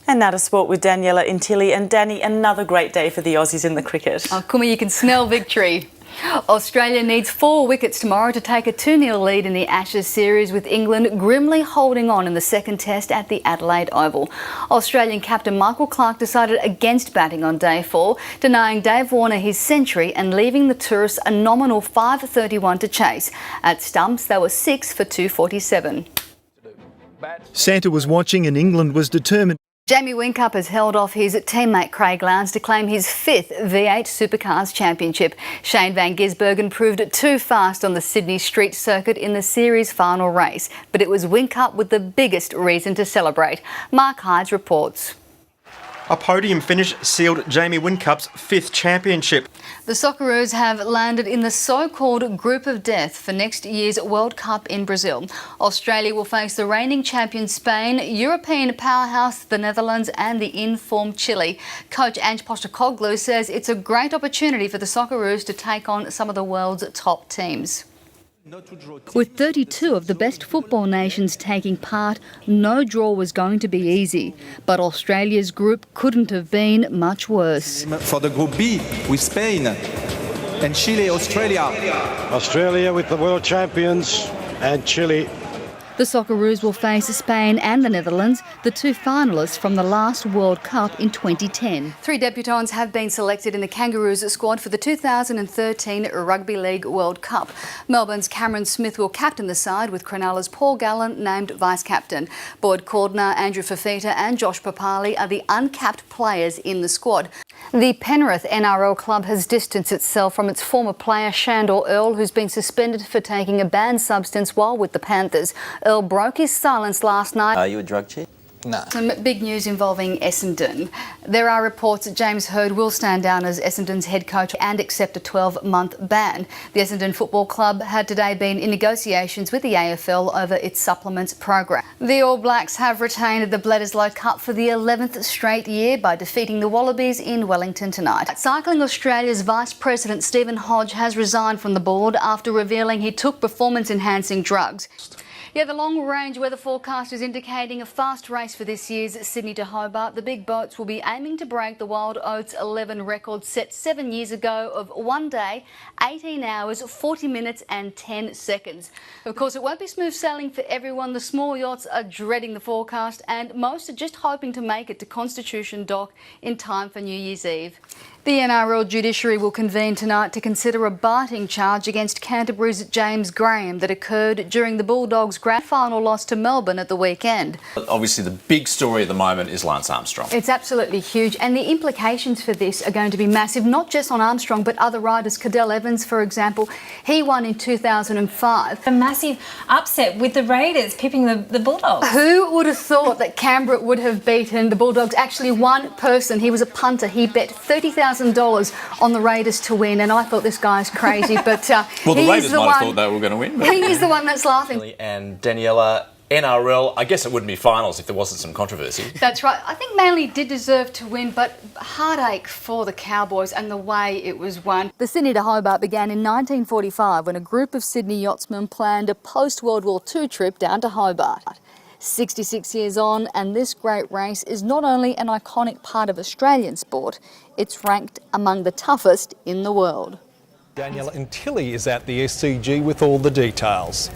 And now to sport with Daniela Intili. And Danny, another great day for the Aussies in the cricket. Oh, Kumi, you can smell victory. Australia needs 4 wickets tomorrow to take a 2-0 lead in the Ashes series, with England grimly holding on in the second test at the Adelaide Oval. Australian captain Michael Clarke decided against batting on day 4, denying Dave Warner his century and leaving the tourists a nominal 531 to chase. At stumps, they were 6 for 247. Santa was watching and England was determined. Jamie Whincup has held off his teammate Craig Lowndes to claim his 5th V8 Supercars Championship. Shane van Gisbergen proved too fast on the Sydney street circuit in the series final race, but it was Whincup with the biggest reason to celebrate. Mark Hydes reports. A podium finish sealed Jamie Whincup's 5th championship. The Socceroos have landed in the so-called group of death for next year's World Cup in Brazil. Australia will face the reigning champion Spain, European powerhouse the Netherlands and the in-form Chile. Coach Ange Postecoglou says it's a great opportunity for the Socceroos to take on some of the world's top teams. With 32 of the best football nations taking part, no draw was going to be easy. But Australia's group couldn't have been much worse. For the Group B, with Spain and Chile, Australia. Australia with the world champions and Chile. The Socceroos will face Spain and the Netherlands, the 2 finalists from the last World Cup in 2010. 3 debutants have been selected in the Kangaroos squad for the 2013 Rugby League World Cup. Melbourne's Cameron Smith will captain the side, with Cronulla's Paul Gallen named vice-captain. Boyd Cordner, Andrew Fafita and Josh Papali are the uncapped players in the squad. The Penrith NRL club has distanced itself from its former player Shandor Earl, who's been suspended for taking a banned substance while with the Panthers. Earl broke his silence last night. Are you a drug cheat? No. Some big news involving Essendon. There are reports that James Hird will stand down as Essendon's head coach and accept a 12-month ban. The Essendon Football Club had today been in negotiations with the AFL over its supplements program. The All Blacks have retained the Bledisloe Cup for the 11th straight year by defeating the Wallabies in Wellington tonight. Cycling Australia's Vice President Stephen Hodge has resigned from the board after revealing he took performance-enhancing drugs. Yeah, the long-range weather forecast is indicating a fast race for this year's Sydney to Hobart. The big boats will be aiming to break the Wild Oats 11 record set 7 years ago of 1 day, 18 hours, 40 minutes and 10 seconds. Of course, it won't be smooth sailing for everyone. The small yachts are dreading the forecast and most are just hoping to make it to Constitution Dock in time for New Year's Eve. The NRL judiciary will convene tonight to consider a biting charge against Canterbury's James Graham that occurred during the Bulldogs' grand final loss to Melbourne at the weekend. Obviously, the big story at the moment is Lance Armstrong. It's absolutely huge, and the implications for this are going to be massive, not just on Armstrong, but other riders. Cadel Evans, for example, he won in 2005. A massive upset with the Raiders pipping the Bulldogs. Who would have thought that Canberra would have beaten the Bulldogs? Actually, one person, he was a punter, he bet $30,000 on the Raiders to win, and I thought this guy's crazy, but well, the Raiders might have thought they were going to win. But he is the one that's laughing. And Daniela, NRL, I guess it wouldn't be finals if there wasn't some controversy. That's right. I think Manly did deserve to win, but heartache for the Cowboys and the way it was won. The Sydney to Hobart began in 1945 when a group of Sydney yachtsmen planned a post-World War II trip down to Hobart. 66 years on, and this great race is not only an iconic part of Australian sport, it's ranked among the toughest in the world. Daniela Intili is at the SCG with all the details.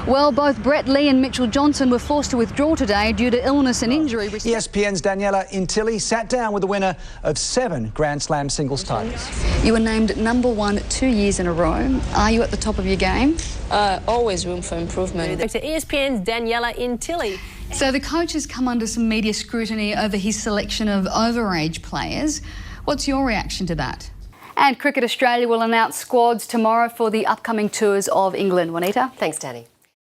Well, both Brett Lee and Mitchell Johnson were forced to withdraw today due to illness and injury. ESPN's Daniela Intili sat down with the winner of 7 Grand Slam singles titles. You were named #1 2 years in a row. Are you at the top of your game? Always room for improvement. To ESPN's Daniela Intili. So the coach has come under some media scrutiny over his selection of overage players. What's your reaction to that? And Cricket Australia will announce squads tomorrow for the upcoming tours of England. Juanita? Thanks, Danny.